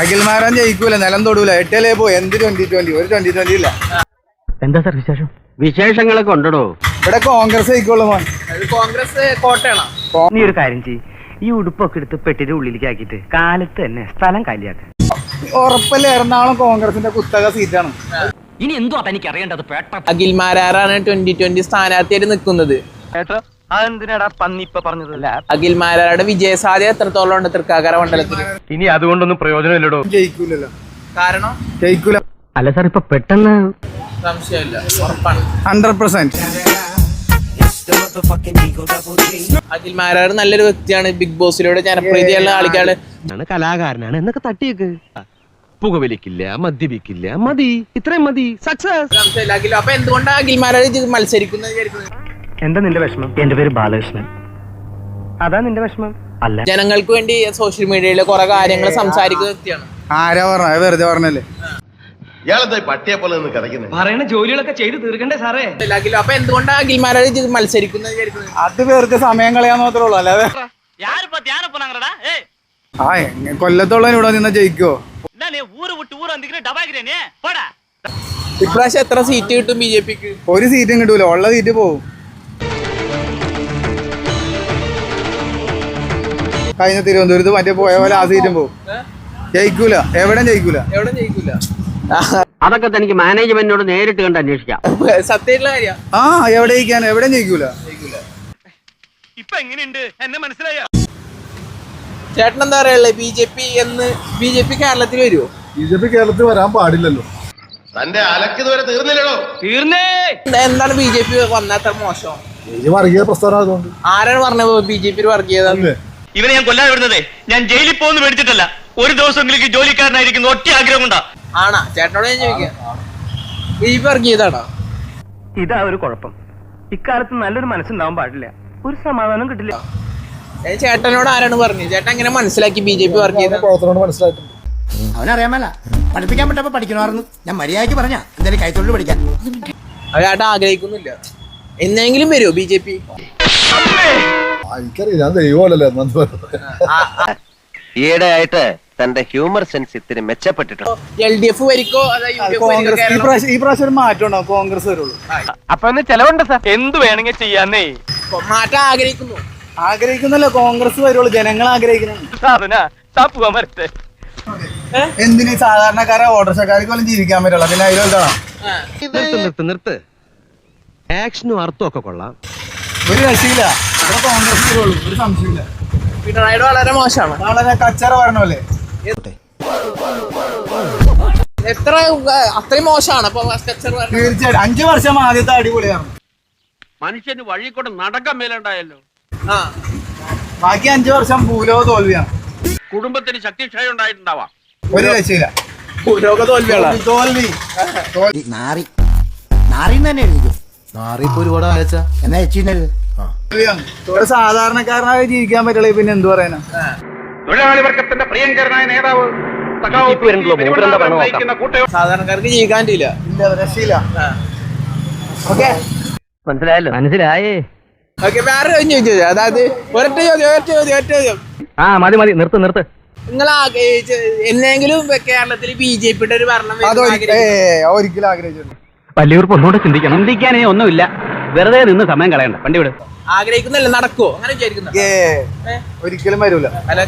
അഖിൽമാരാൻ ജയിക്കൂല, നിലം തൊടൂല. 8 പോയി. എന്ത് 2020? ഒരു 2020 ഇല്ല. എന്താ സാർ വിശേഷം? വിശേഷങ്ങളൊക്കെ ഉണ്ടോ? ഇവിടെ കോൺഗ്രസ് ജയിക്കുള്ളൂ മോൻ. കോൺഗ്രസ് കോട്ടയാണോ? നീ ഒരു കാര്യം ചെയ്യ്, ഈ ഉടുപ്പൊക്കെ എടുത്ത് പെട്ടിന്റെ ഉള്ളിലേക്ക് ആക്കിയിട്ട് കാലത്ത് തന്നെ സ്ഥലം കാലിയാക്ക. ഉറപ്പല്ലേ, എറണാകുളം കോൺഗ്രസിന്റെ കുത്തക സീറ്റാണ്. ഇനി എന്തോ തനിക്ക് അറിയേണ്ടത്? അഖിൽമാരാറാണ് 2020 സ്ഥാനാർത്ഥിയായിട്ട് നിൽക്കുന്നത്. അതെന്തിനാടാ പന്നി ഇപ്പൊ പറഞ്ഞതല്ല? അഖിൽമാരാരുടെ വിജയസാധ്യത എത്രത്തോളം ഉണ്ട് തൃക്കാക്കര മണ്ഡലത്തിൽ? ഇനി അതുകൊണ്ടൊന്നും പ്രയോജനമില്ലടോ. ജയിക്കൂലല്ലോ. കാരണം ജയിക്കൂല. അല്ല സാർ, ഇപ്പൊ പെട്ടെന്ന് സംശയമില്ല, ഉറപ്പാണ്. 100%. അഖിൽമാരാർ നല്ലൊരു വ്യക്തിയാണ്. ബിഗ് ബോസിലൂടെ ജനപ്രീതിയുള്ള ആൾക്കാണ്. കലാകാരനാണ് എന്നൊക്കെ തട്ടിയേക്ക്. പുകവലിക്കില്ല, മദ്യപിക്കില്ല, മതി, ഇത്രയും മതി, സക്സസ്. സംശയമില്ല. അപ്പൊ എന്തുകൊണ്ടാണ് അഖിൽമാരാർ മത്സരിക്കുന്നത് വിചാരിക്കുന്നത്? എന്താ നിന്റെ വിഷമം? എന്റെ പേര് ബാലകൃഷ്ണൻ. അതാ നിന്റെ വിഷമം? അല്ല, ജനങ്ങൾക്ക് വേണ്ടി സോഷ്യൽ മീഡിയയിൽ കുറെ കാര്യങ്ങൾ സംസാരിക്കുന്ന വ്യക്തിയാണ്. ആരാ പറഞ്ഞ? വെറുതെ പറഞ്ഞല്ലേ. ഇയാളെന്താ പട്ടിയെ പോലെ നിന്ന് കിടക്കുന്നത്? പറയുന്ന ജോലികളൊക്കെ ചെയ്ത് തീർക്കണ്ടേ സാറേ? അപ്പൊ എന്തുകൊണ്ടാണ് അഖിൽമാരാർ മത്സരിക്കുന്നത് വിചാരിക്കുന്നത്? അത് വെറുതെ സമയം കളയാന്ന് മാത്രമേ ഉള്ളൂ, അല്ലാതെ കൊല്ലത്തോളം ഇവിടെ നിന്ന് ജയിക്കോ? ഇപ്രാവശ്യം എത്ര സീറ്റ് കിട്ടും ബിജെപിക്ക്? ഒരു സീറ്റും കിട്ടൂല, ഉള്ള സീറ്റ് പോവും. കഴിഞ്ഞ തിരുവനന്തപുരത്ത് മറ്റേ പോയ പോലെ ആ സീറ്റും പോവും. ജയിക്കൂല, എവിടെയും ജയിക്കൂല. എവിടെ ജയിക്കൂല? അതൊക്കെ തനിക്ക് മാനേജ്മെന്റിനോട് നേരിട്ട് കണ്ട് അന്വേഷിക്കാം. സത്യമായിട്ടുള്ള കാര്യം. ആ, എവിടെ ജയിക്കാൻ? എവിടെയും ജയിക്കൂല. ഇപ്പൊ എങ്ങനെയുണ്ട് എന്നെ മനസ്സിലായ? ചേട്ടൻ എന്താ പറയാനുള്ളത്? ബിജെപി കേരളത്തിൽ വരുമോ? ബിജെപി കേരളത്തിൽ വരാൻ പാടില്ലല്ലോ. തന്റെ അലക്ക് വരെ തീർന്നില്ലടോ. തീർന്നേ. എന്താണ് ബിജെപി വന്നാത്ര മോശം? വർഗീയ പ്രസ്ഥാനം ആയതുകൊണ്ട്. ആരാണ് പറഞ്ഞത് ബിജെപി വർഗീയത? ഇവനെ ഞാൻ കൊല്ലാൻ വിടുന്നതേ ഞാൻ ജയിലിൽ പോകുന്നു മേടിച്ചിട്ടല്ല, ഒരു ദിവസമെങ്കിലും ജോലിക്കാരനായിരിക്കുന്ന ഒറ്റ ആഗ്രഹം കൊണ്ടാ. ആണാ? ചേട്ടനോട് ഞാൻ ചോദിക്കാം, ബിജെപി വർഗീയതാണോ? ഇതാ ഒരു കുഴപ്പം. ഇക്കാലത്ത് നല്ലൊരു മനസ്സുണ്ടാവാൻ പാടില്ല, ഒരു സമാധാനം കിട്ടില്ല. ചേട്ടനോട് ആരാണ് പറഞ്ഞത്? ചേട്ടൻ എങ്ങനെ മനസ്സിലാക്കി ബിജെപി വർഗീയത? മനസ്സിലായിട്ടുണ്ട്. അവനറിയാമല്ല, പഠിപ്പിക്കാൻ പറ്റപ്പോ പഠിക്കണമായിരുന്നു. ഞാൻ മര്യാദയ്ക്ക് പറഞ്ഞ എന്തായാലും കൈത്തൊഴിൽ പഠിക്കാൻ. ചേട്ടൻ ആഗ്രഹിക്കുന്നില്ല. എന്നെങ്കിലും വരുമോ ബിജെപി? എനിക്കറിയാം, ഞാൻ ദൈവമല്ലല്ലോ. ഈയിടെ ആയിട്ട് തന്റെ ഹ്യൂമർ സെൻസ് ഇത്തിരി മെച്ചപ്പെട്ടിട്ടുണ്ട്. LDF വരിക്കോ ഈ പ്രാവശ്യം ഒരു മാറ്റം ഉണ്ടാവും, കോൺഗ്രസ് വരുള്ളൂ. അപ്പൊ ചെലവുണ്ട് സാർ, എന്ത് വേണമെങ്കിൽ ചെയ്യാന്നേ. മാറ്റം ആഗ്രഹിക്കുന്നല്ലോ, കോൺഗ്രസ് വരുള്ളൂ. ജനങ്ങൾ ആഗ്രഹിക്കുന്നുണ്ട്. പോവാൻ വരട്ടെ. എന്തിന് സാധാരണക്കാരെ ഓട്ടോറിക്ഷക്കാർക്ക് പോലും ജീവിക്കാൻ പറ്റുള്ള, പിന്നെ അതിലെന്താണ്? നിർത്ത്. ആക്ഷനും അർത്ഥവും ഒക്കെ കൊള്ളാം. ഒരു രക്ഷയില്ല. ഇവിടെ കോൺഗ്രസ് വരുള്ളൂ, ഒരു സംശയമില്ല. പിണറായിയുടെ വളരെ മോശമാണ്. വളരെ കച്ചറ പറഞ്ഞല്ലേ. എത്ര അത്രയും മോശമാണ്? തീർച്ചയായിട്ടും 5 വർഷം ആദ്യത്തെ അടിപൊളിയാണ്. മനുഷ്യന് വഴി കൂടെ നടക്കാൻ മേലുണ്ടായല്ലോ. ബാക്കി 5 വർഷം ഭൂലോക തോൽവിയാണ്. കുടുംബത്തിന് ശക്തിക്ഷയം ഉണ്ടായിട്ടുണ്ടാവാം. ഒരു രക്ഷയില്ല. തോൽവി. നാറി നാറിന്ന് തന്നെ എഴുതിക്കും. നാറിപ്പോ ഒരുപാട് അയച്ച എന്നാ എച്ചിന്നത് ഒരു സാധാരണക്കാരനായി ജീവിക്കാൻ പറ്റുള്ള, പിന്നെ എന്ത് പറയാനാ? തൊഴിലാളി വർഗത്തിന്റെ പ്രിയങ്കരനായ നേതാവ് സാധാരണക്കാർക്ക് ജീവിക്കാൻ പറ്റില്ല. ഇല്ല, രക്ഷയില്ല. ഓക്കെ, മനസ്സിലായല്ലോ? മനസ്സിലായേ. ഓക്കെ, വേറെ ചോദിച്ചു. അതായത് ഒരൊറ്റ ചോദ്യം. ആ മതി, നിർത്ത്. നിങ്ങൾ എന്നെങ്കിലും കേരളത്തിൽ ബിജെപിയുടെ ഒരു ഭരണം ഒരിക്കലും ആഗ്രഹിച്ചിട്ടുണ്ട്. വലിയവർക്ക് ഒന്നുകൂടെ ചിന്തിക്കാനേ ഒന്നുമില്ല, വെറുതെ നിന്ന് സമയം കളയണ്ട. വണ്ടി വിട്. ആഗ്രഹിക്കുന്നില്ല, നടക്കുവോ? അങ്ങനെ വിചാരിക്കുന്നു? ഒരിക്കലും വരൂല. അല്ല